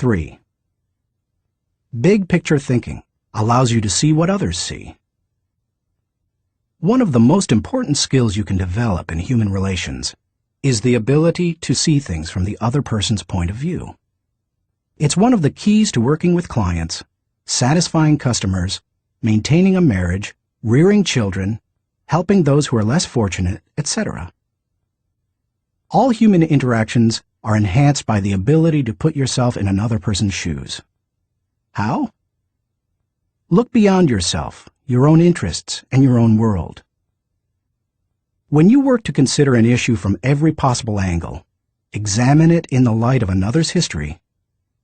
3. Big picture thinking allows you to see what others see. One of the most important skills you can develop in human relations is the ability to see things from the other person's point of view. It's one of the keys to working with clients, satisfying customers, maintaining a marriage, rearing children, helping those who are less fortunate, etc. All human interactions are enhanced by the ability to put yourself in another person's shoes. How? Look beyond yourself, your own interests, and your own world. When you work to consider an issue from every possible angle, examine it in the light of another's history,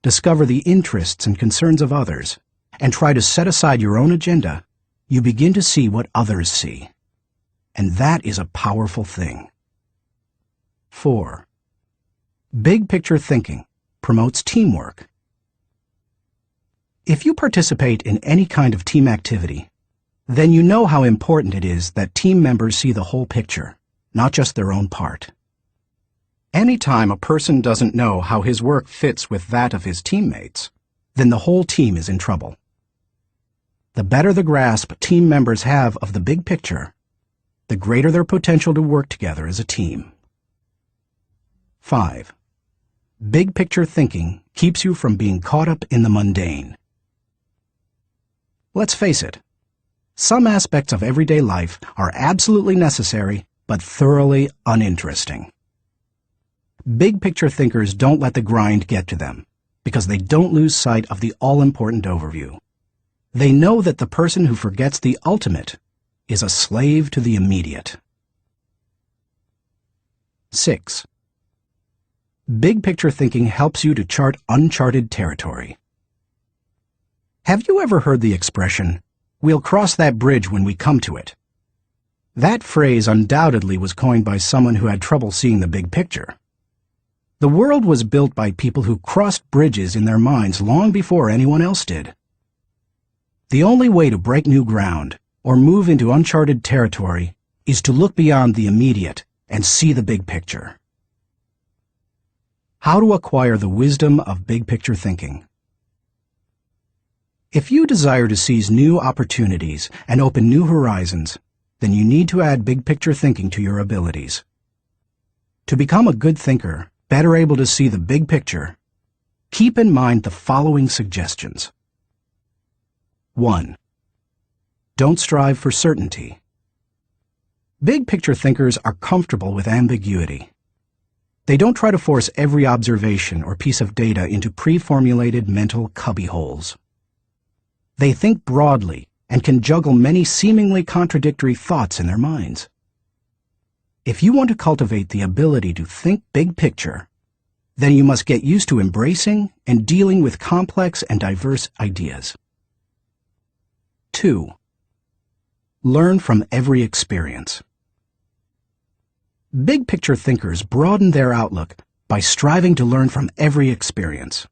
discover the interests and concerns of others, and try to set aside your own agenda, you begin to see what others see. And that is a powerful thing. 4. Big picture thinking promotes teamwork. If you participate in any kind of team activity, then you know how important it is that team members see the whole picture, not just their own part. Anytime a person doesn't know how his work fits with that of his teammates, then the whole team is in trouble. The better the grasp team members have of the big picture, the greater their potential to work together as a team. 5. Big picture thinking keeps you from being caught up in the mundane. Let's face it, some aspects of everyday life are absolutely necessary but thoroughly uninteresting. Big picture thinkers don't let the grind get to them because they don't lose sight of the all-important overview. They know that the person who forgets the ultimate is a slave to the immediate. 6. Big picture thinking helps you to chart uncharted territory. Have you ever heard the expression, "We'll cross that bridge when we come to it"? That phrase undoubtedly was coined by someone who had trouble seeing the big picture. The world was built by people who crossed bridges in their minds long before anyone else did. The only way to break new ground or move into uncharted territory is to look beyond the immediate and see the big picture. How to acquire the wisdom of big picture thinking. If you desire to seize new opportunities and open new horizons, then you need to add big picture thinking to your abilities. To become a good thinker, better able to see the big picture, keep in mind the following suggestions. 1. Don't strive for certainty. Big picture thinkers are comfortable with ambiguity. They don't try to force every observation or piece of data into pre-formulated mental cubbyholes. They think broadly and can juggle many seemingly contradictory thoughts in their minds. If you want to cultivate the ability to think big picture, then you must get used to embracing and dealing with complex and diverse ideas. 2. Learn from every experience. Big picture thinkers broaden their outlook by striving to learn from every experience.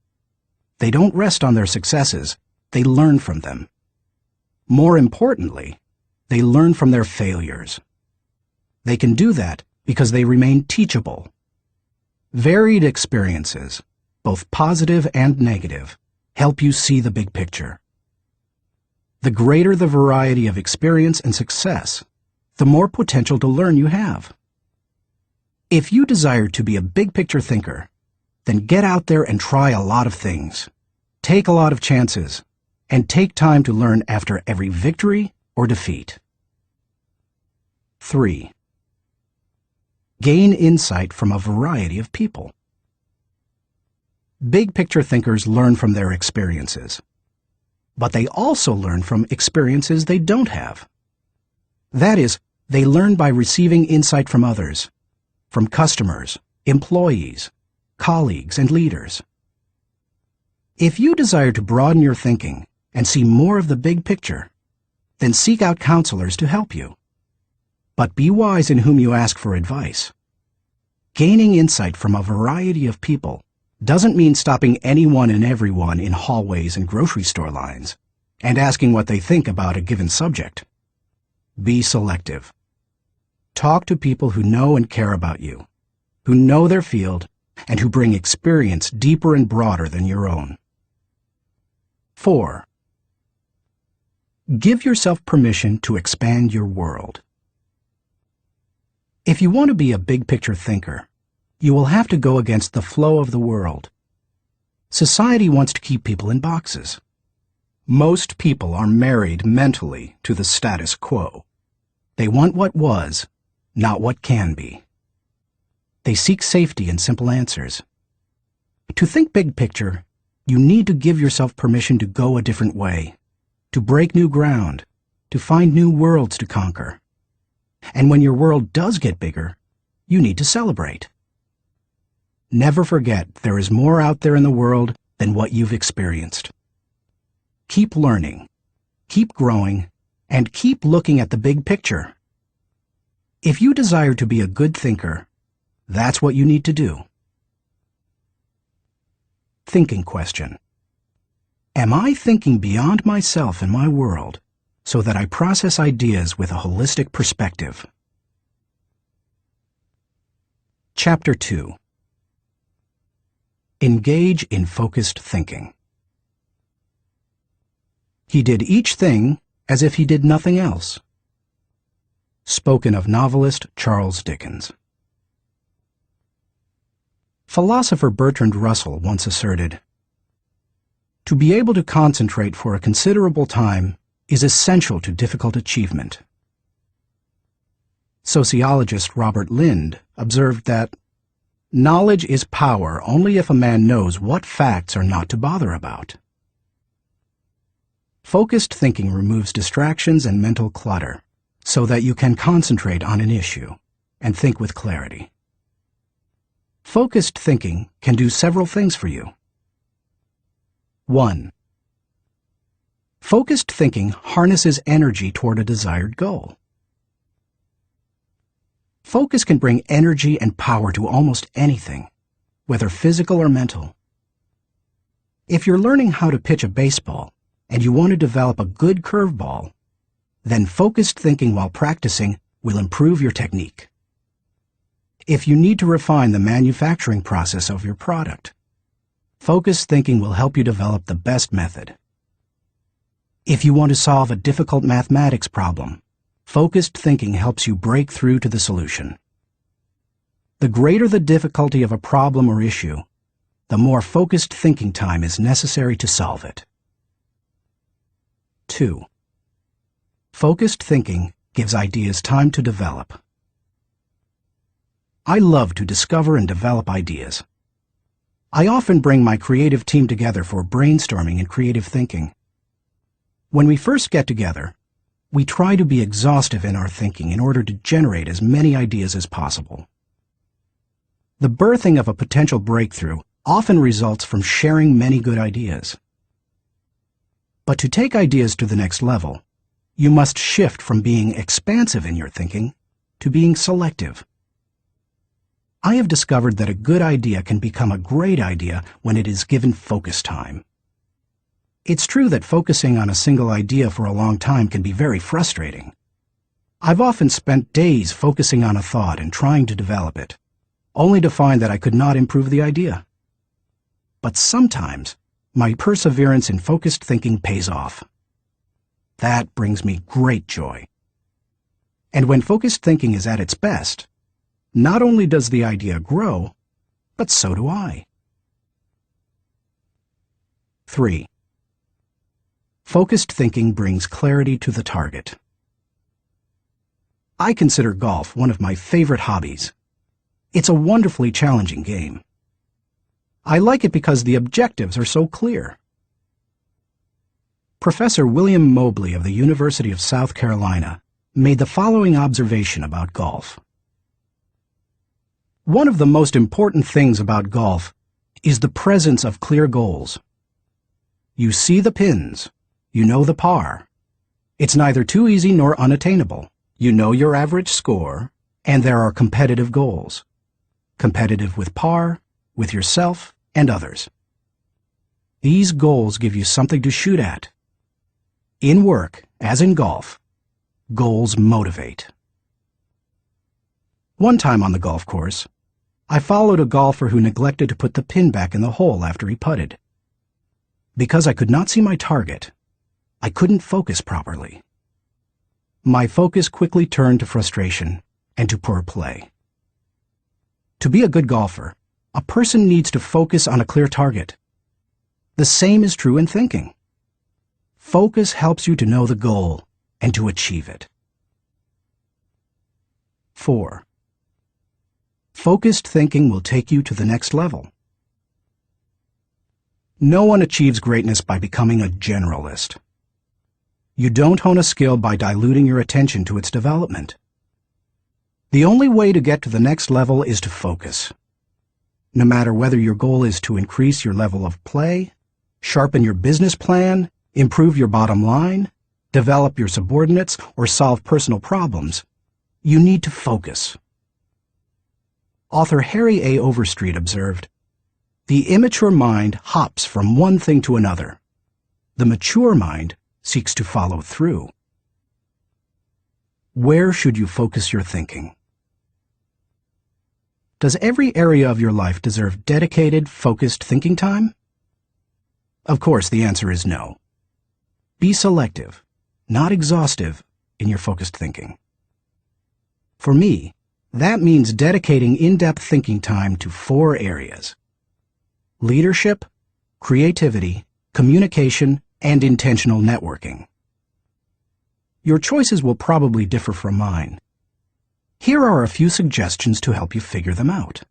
They don't rest on their successes, they learn from them. More importantly, they learn from their failures. They can do that because they remain teachable. Varied experiences, both positive and negative, help you see the big picture. The greater the variety of experience and success, the more potential to learn you have. If you desire to be a big picture thinker, then get out there and try a lot of things. Take a lot of chances, and take time to learn after every victory or defeat. 3. Gain insight from a variety of people. Big picture thinkers learn from their experiences, but they also learn from experiences they don't have. That is, they learn by receiving insight from others, from customers, employees, colleagues, and leaders. If you desire to broaden your thinking and see more of the big picture, then seek out counselors to help you. But be wise in whom you ask for advice. Gaining insight from a variety of people doesn't mean stopping anyone and everyone in hallways and grocery store lines and asking what they think about a given subject. Be selective. Talk to people who know and care about you, who know their field, and who bring experience deeper and broader than your own. 4. Give yourself permission to expand your world. If you want to be a big-picture thinker, you will have to go against the flow of the world. Society wants to keep people in boxes. Most people are married mentally to the status quo. They want what was, not what can be. They seek safety in simple answers. To think big picture, you need to give yourself permission to go a different way, to break new ground, to find new worlds to conquer. And when your world does get bigger, you need to celebrate. Never forget there is more out there in the world than what you've experienced. Keep learning, keep growing, and keep looking at the big picture. If you desire to be a good thinker, that's what you need to do. Thinking question. Am I thinking beyond myself and my world so that I process ideas with a holistic perspective? Chapter 2. Engage in focused thinking. He did each thing as if he did nothing else. Spoken of novelist Charles Dickens. Philosopher Bertrand Russell once asserted, "To be able to concentrate for a considerable time is essential to difficult achievement." Sociologist Robert Lind observed that, "Knowledge is power only if a man knows what facts are not to bother about." Focused thinking removes distractions and mental clutter so that you can concentrate on an issue and think with clarity. Focused thinking can do several things for you. 1. Focused thinking harnesses energy toward a desired goal. Focus can bring energy and power to almost anything, whether physical or mental. If you're learning how to pitch a baseball and you want to develop a good curveball, then focused thinking while practicing will improve your technique. If you need to refine the manufacturing process of your product, focused thinking will help you develop the best method. If you want to solve a difficult mathematics problem, focused thinking helps you break through to the solution. The greater the difficulty of a problem or issue, the more focused thinking time is necessary to solve it. 2. Focused thinking gives ideas time to develop. I love to discover and develop ideas. I often bring my creative team together for brainstorming and creative thinking. When we first get together, we try to be exhaustive in our thinking in order to generate as many ideas as possible. The birthing of a potential breakthrough often results from sharing many good ideas. But to take ideas to the next level, you must shift from being expansive in your thinking to being selective. I have discovered that a good idea can become a great idea when it is given focus time. It's true that focusing on a single idea for a long time can be very frustrating. I've often spent days focusing on a thought and trying to develop it, only to find that I could not improve the idea. But sometimes, my perseverance in focused thinking pays off. That brings me great joy. And when focused thinking is at its best, not only does the idea grow, but so do I. 3. Focused thinking brings clarity to the target. I consider golf one of my favorite hobbies. It's a wonderfully challenging game. I like it because the objectives are so clear. Professor William Mobley of the University of South Carolina made the following observation about golf. One of the most important things about golf is the presence of clear goals. You see the pins, you know the par. It's neither too easy nor unattainable. You know your average score, and there are competitive goals. Competitive with par, with yourself, and others. These goals give you something to shoot at. In work, as in golf, goals motivate. One time on the golf course, I followed a golfer who neglected to put the pin back in the hole after he putted. Because I could not see my target, I couldn't focus properly. My focus quickly turned to frustration and to poor play. To be a good golfer, a person needs to focus on a clear target. The same is true in thinking. Focus helps you to know the goal and to achieve it. 4. Focused thinking will take you to the next level. No one achieves greatness by becoming a generalist. You don't hone a skill by diluting your attention to its development. The only way to get to the next level is to focus. No matter whether your goal is to increase your level of play, sharpen your business plan, improve your bottom line, develop your subordinates, or solve personal problems, you need to focus. Author Harry A. Overstreet observed, "The immature mind hops from one thing to another. The mature mind seeks to follow through." Where should you focus your thinking? Does every area of your life deserve dedicated, focused thinking time? Of course, the answer is no. Be selective, not exhaustive, in your focused thinking. For me, that means dedicating in-depth thinking time to 4 areas: leadership, creativity, communication, and intentional networking. Your choices will probably differ from mine. Here are a few suggestions to help you figure them out.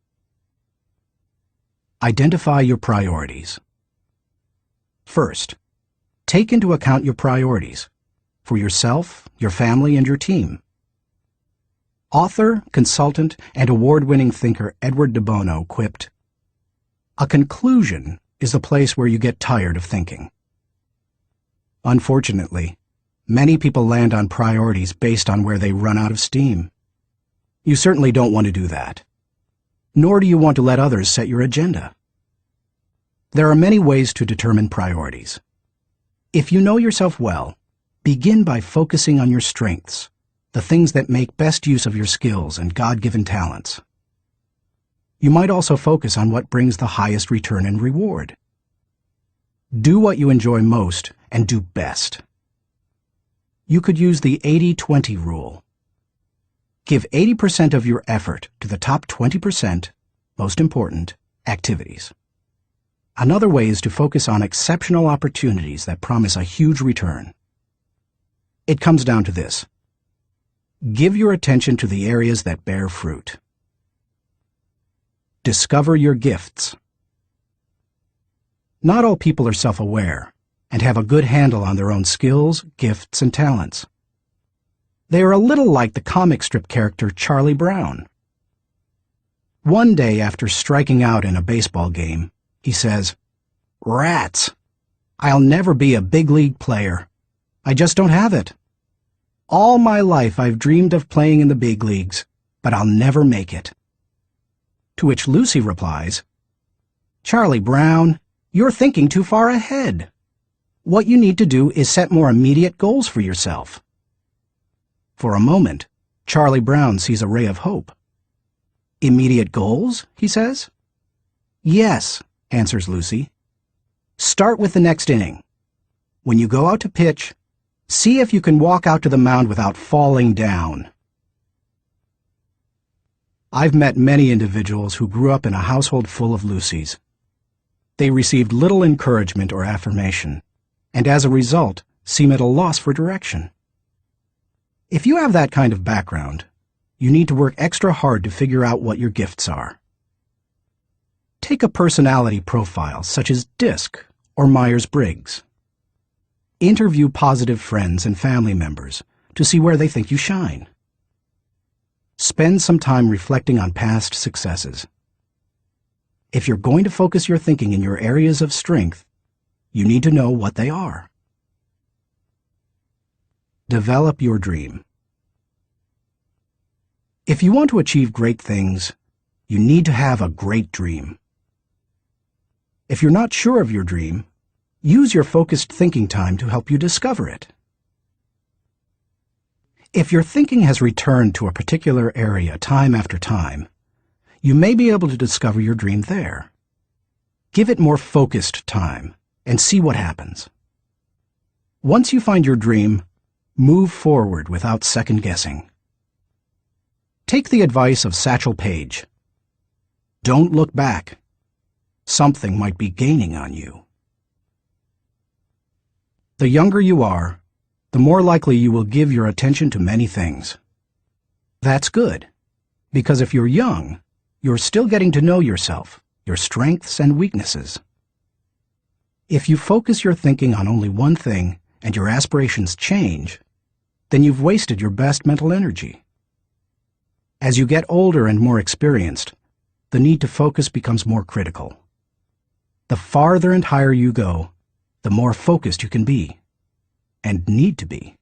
Identify your priorities. First, take into account your priorities for yourself, your family, and your team. Author, consultant, and award-winning thinker Edward de Bono quipped, "A conclusion is the place where you get tired of thinking." Unfortunately, many people land on priorities based on where they run out of steam. You certainly don't want to do that. Nor do you want to let others set your agenda. There are many ways to determine priorities. If you know yourself well, begin by focusing on your strengths, the things that make best use of your skills and God-given talents. You might also focus on what brings the highest return and reward. Do what you enjoy most and do best. You could use the 80-20 rule. Give 80% of your effort to the top 20%, most important, activities. Another way is to focus on exceptional opportunities that promise a huge return. It comes down to this. Give your attention to the areas that bear fruit. Discover your gifts. Not all people are self-aware and have a good handle on their own skills, gifts, and talents. They are a little like the comic strip character Charlie Brown. One day after striking out in a baseball game, he says, "Rats! I'll never be a big league player. I just don't have it. All my life I've dreamed of playing in the big leagues, but I'll never make it." To which Lucy replies, "Charlie Brown, you're thinking too far ahead. What you need to do is set more immediate goals for yourself." For a moment, Charlie Brown sees a ray of hope. "Immediate goals?" he says. "Yes," answers Lucy. "Start with the next inning. When you go out to pitch, see if you can walk out to the mound without falling down." I've met many individuals who grew up in a household full of Lucys. They received little encouragement or affirmation, and as a result, seem at a loss for direction. If you have that kind of background, you need to work extra hard to figure out what your gifts are. Take a personality profile such as DISC or Myers-Briggs. Interview positive friends and family members to see where they think you shine. Spend some time reflecting on past successes. If you're going to focus your thinking in your areas of strength, you need to know what they are. Develop your dream. If you want to achieve great things, you need to have a great dream. If you're not sure of your dream, use your focused thinking time to help you discover it. If your thinking has returned to a particular area time after time, you may be able to discover your dream there. Give it more focused time, and see what happens. Once you find your dream, move forward without second-guessing. Take the advice of Satchel Paige. Don't look back. Something might be gaining on you. The younger you are, the more likely you will give your attention to many things. That's good, because if you're young, you're still getting to know yourself, your strengths and weaknesses. If you focus your thinking on only one thing and your aspirations change, then you've wasted your best mental energy. As you get older and more experienced, the need to focus becomes more critical. The farther and higher you go, the more focused you can be, and need to be.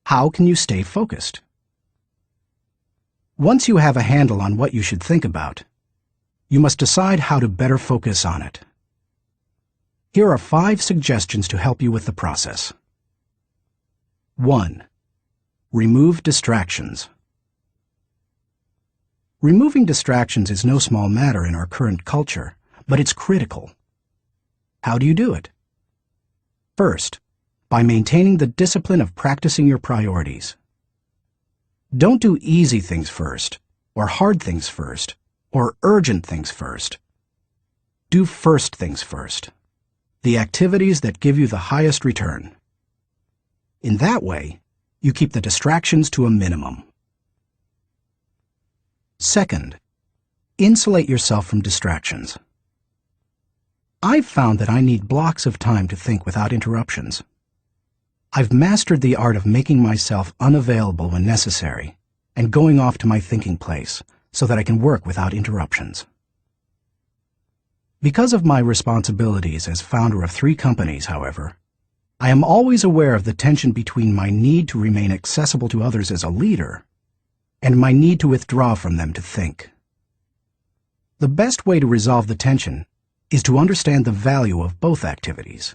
How can you stay focused? Once you have a handle on what you should think about, you must decide how to better focus on it. Here are 5 suggestions to help you with the process. 1. Remove distractions. Removing distractions is no small matter in our current culture, but it's critical. How do you do it? First, by maintaining the discipline of practicing your priorities. Don't do easy things first, or hard things first, or urgent things first. Do first things first, the activities that give you the highest return. In that way, you keep the distractions to a minimum. Second, insulate yourself from distractions. I've found that I need blocks of time to think without interruptions. I've mastered the art of making myself unavailable when necessary and going off to my thinking place so that I can work without interruptions. Because of my responsibilities as founder of 3 companies, however, I am always aware of the tension between my need to remain accessible to others as a leader and my need to withdraw from them to think. The best way to resolve the tension is to understand the value of both activities.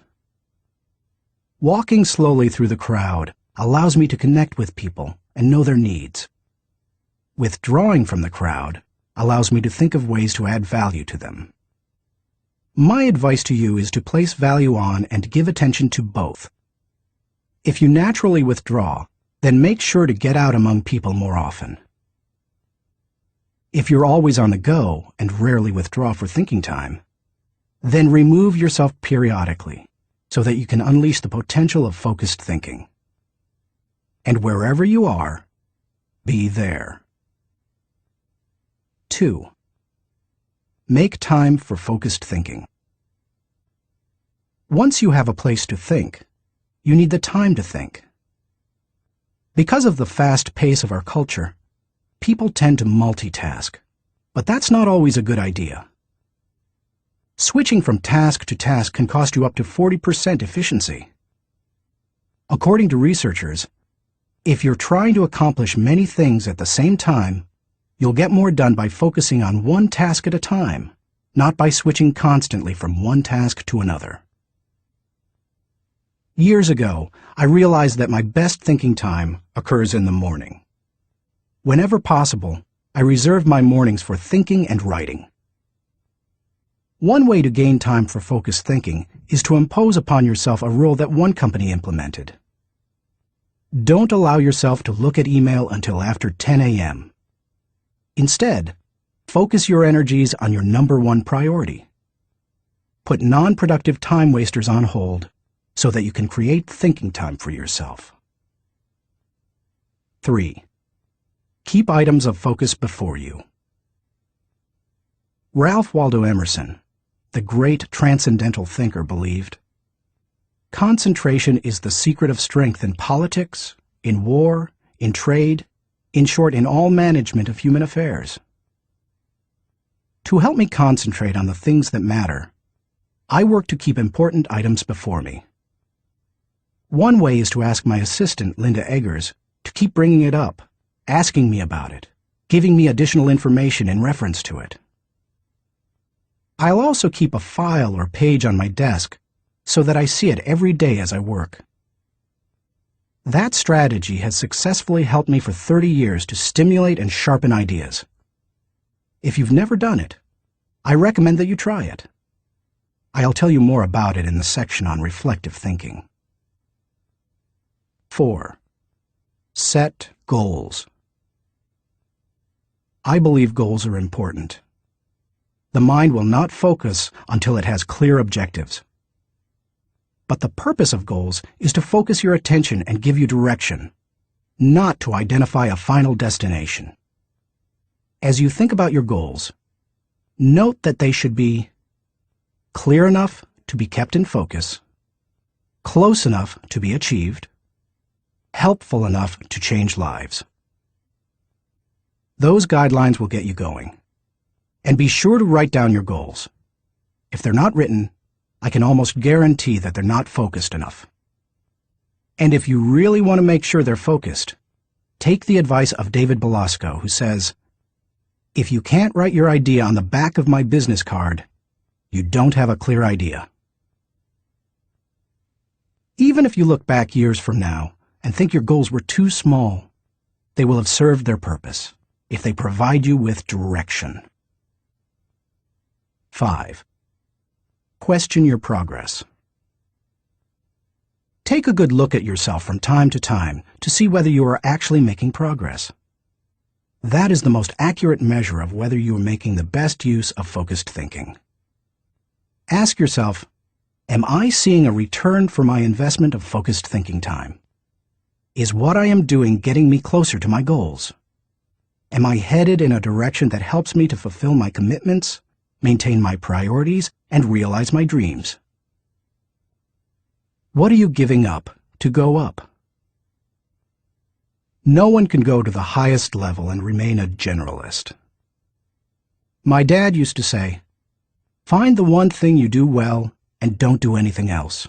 Walking slowly through the crowd allows me to connect with people and know their needs. Withdrawing from the crowd allows me to think of ways to add value to them. My advice to you is to place value on and give attention to both. If you naturally withdraw, then make sure to get out among people more often. If you're always on the go and rarely withdraw for thinking time, then remove yourself periodically so that you can unleash the potential of focused thinking. And wherever you are, be there. 2. Make time for focused thinking. Once you have a place to think, you need the time to think. Because of the fast pace of our culture, people tend to multitask, but that's not always a good idea. Switching from task to task can cost you up to 40% efficiency. According to researchers, if you're trying to accomplish many things at the same time, you'll get more done by focusing on one task at a time, not by switching constantly from one task to another. Years ago, I realized that my best thinking time occurs in the morning. Whenever possible, I reserve my mornings for thinking and writing. One way to gain time for focused thinking is to impose upon yourself a rule that one company implemented. Don't allow yourself to look at email until after 10 a.m. Instead, focus your energies on your number 1 priority. Put non-productive time wasters on hold so that you can create thinking time for yourself. 3. Keep items of focus before you. Ralph Waldo Emerson, the great transcendental thinker, believed, concentration is the secret of strength in politics, in war, in trade, in short, in all management of human affairs. To help me concentrate on the things that matter, I work to keep important items before me. One way is to ask my assistant, Linda Eggers, to keep bringing it up, asking me about it, giving me additional information in reference to it. I'll also keep a file or page on my desk so that I see it every day as I work. That strategy has successfully helped me for 30 years to stimulate and sharpen ideas. If you've never done it, I recommend that you try it. I'll tell you more about it in the section on reflective thinking. 4. Set goals. I believe goals are important. The mind will not focus until it has clear objectives. But the purpose of goals is to focus your attention and give you direction, not to identify a final destination. As you think about your goals, note that they should be clear enough to be kept in focus, close enough to be achieved, helpful enough to change lives. Those guidelines will get you going. And be sure to write down your goals. If they're not written, I can almost guarantee that they're not focused enough. And if you really want to make sure they're focused, take the advice of David Belasco, who says, "If you can't write your idea on the back of my business card, you don't have a clear idea." Even if you look back years from now and think your goals were too small, they will have served their purpose if they provide you with direction. 5. Question your progress. Take a good look at yourself from time to time to see whether you are actually making progress. That is the most accurate measure of whether you are making the best use of focused thinking. Ask yourself, am I seeing a return for my investment of focused thinking time? Is what I am doing getting me closer to my goals? Am I headed in a direction that helps me to fulfill my commitments, maintain my priorities, and realize my dreams? What are you giving up to go up? No one can go to the highest level and remain a generalist. My dad used to say, "Find the one thing you do well and don't do anything else."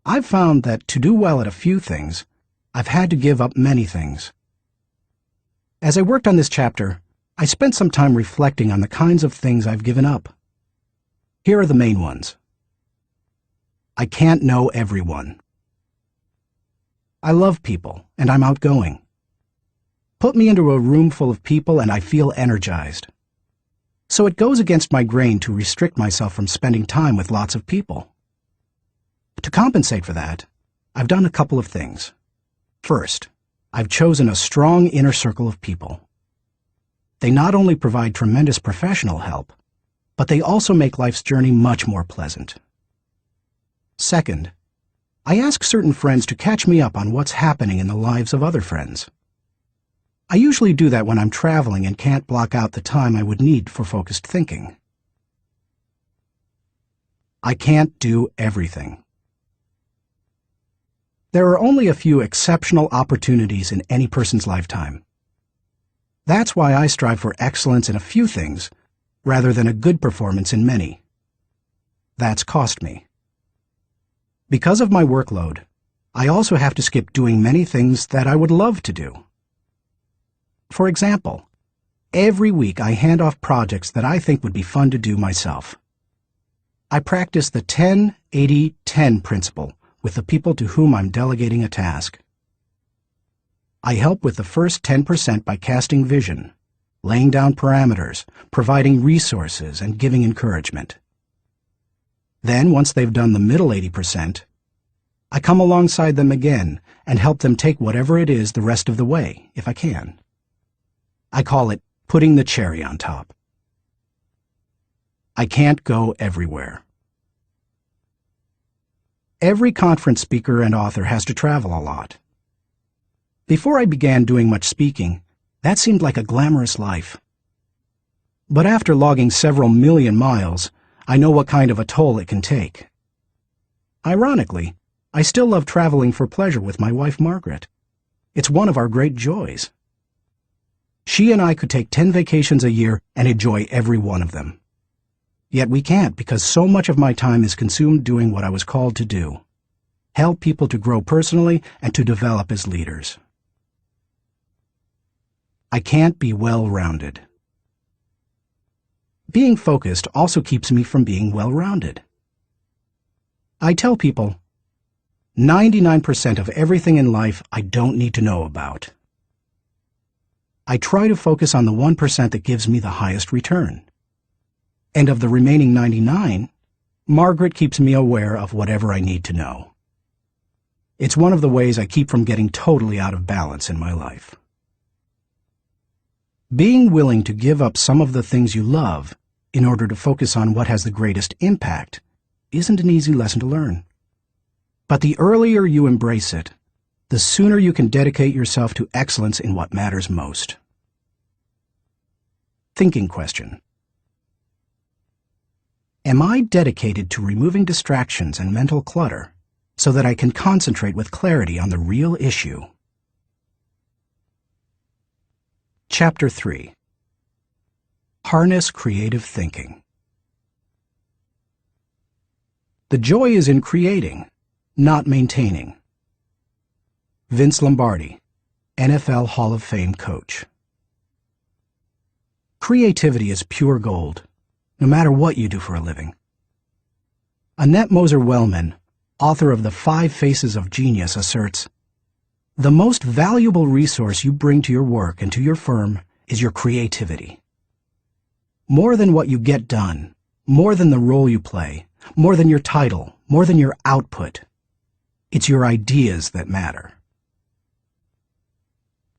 I've found that to do well at a few things, I've had to give up many things. As I worked on this chapter, I spent some time reflecting on the kinds of things I've given up. Here are the main ones. I can't know everyone. I love people, and I'm outgoing. Put me into a room full of people and I feel energized. So it goes against my grain to restrict myself from spending time with lots of people. To compensate for that, I've done a couple of things. First, I've chosen a strong inner circle of people. They not only provide tremendous professional help, but they also make life's journey much more pleasant. Second, I ask certain friends to catch me up on what's happening in the lives of other friends. I usually do that when I'm traveling and can't block out the time I would need for focused thinking. I can't do everything. There are only a few exceptional opportunities in any person's lifetime. That's why I strive for excellence in a few things, rather than a good performance in many. That's cost me. Because of my workload, I also have to skip doing many things that I would love to do. For example, every week I hand off projects that I think would be fun to do myself. I practice the 10-80-10 principle with the people to whom I'm delegating a task. I help with the first 10% by casting vision, laying down parameters, providing resources, and giving encouragement. Then, once they've done the middle 80%, I come alongside them again and help them take whatever it is the rest of the way, if I can. I call it putting the cherry on top. I can't go everywhere. Every conference speaker and author has to travel a lot. Before I began doing much speaking, that seemed like a glamorous life. But after logging several million miles, I know what kind of a toll it can take. Ironically, I still love traveling for pleasure with my wife Margaret. It's one of our great joys. She and I could take 10 vacations a year and enjoy every one of them. Yet we can't because so much of my time is consumed doing what I was called to do. Help people to grow personally and to develop as leaders. I can't be well-rounded. Being focused also keeps me from being well-rounded. I tell people, 99% of everything in life I don't need to know about. I try to focus on the 1% that gives me the highest return. And of the remaining 99, Margaret keeps me aware of whatever I need to know. It's one of the ways I keep from getting totally out of balance in my life. Being willing to give up some of the things you love in order to focus on what has the greatest impact isn't an easy lesson to learn. But the earlier you embrace it, the sooner you can dedicate yourself to excellence in what matters most. Thinking question. Am I dedicated to removing distractions and mental clutter so that I can concentrate with clarity on the real issue? Chapter 3. Harness Creative Thinking. The joy is in creating, not maintaining. Vince Lombardi, NFL Hall of Fame coach. Creativity is pure gold, no matter what you do for a living. Annette Moser-Wellman, author of The 5 Faces of Genius, asserts, "The most valuable resource you bring to your work and to your firm is your creativity. More than what you get done, more than the role you play, more than your title, more than your output, it's your ideas that matter."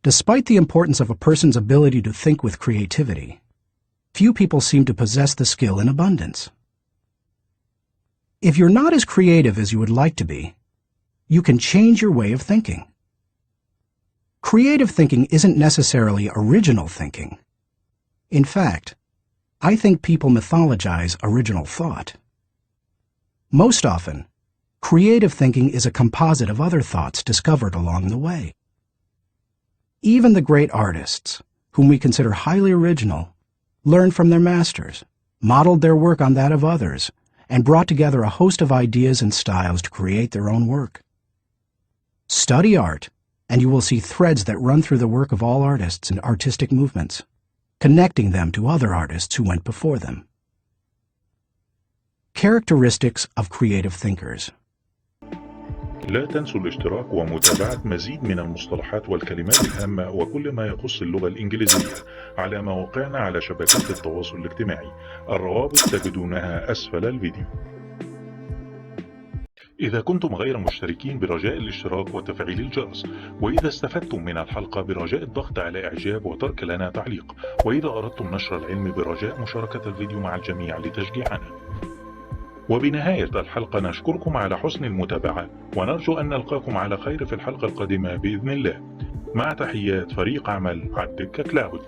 Despite the importance of a person's ability to think with creativity, few people seem to possess the skill in abundance. If you're not as creative as you would like to be, you can change your way of thinking. Creative thinking isn't necessarily original thinking. In fact, I think people mythologize original thought. Most often, creative thinking is a composite of other thoughts discovered along the way. Even the great artists, whom we consider highly original, learned from their masters, modeled their work on that of others, and brought together a host of ideas and styles to create their own work. Study art, and you will see threads that run through the work of all artists and artistic movements, connecting them to other artists who went before them. Characteristics of creative thinkers. لا تنسوا الاشتراك ومتابعة مزيد من المصطلحات والكلمات الهامة وكل ما يخص اللغة الإنجليزية على مواقعنا على شبكات التواصل الاجتماعي. الروابط تجدونها أسفل الفيديو. إذا كنتم غير مشتركين برجاء الاشتراك وتفعيل الجرس، وإذا استفدتم من الحلقة برجاء الضغط على إعجاب وترك لنا تعليق، وإذا أردتم نشر العلم برجاء مشاركة الفيديو مع الجميع لتشجيعنا. وبنهاية الحلقة نشكركم على حسن المتابعة، ونرجو أن نلقاكم على خير في الحلقة القادمة بإذن الله. مع تحيات فريق عمل الدكة كلاود.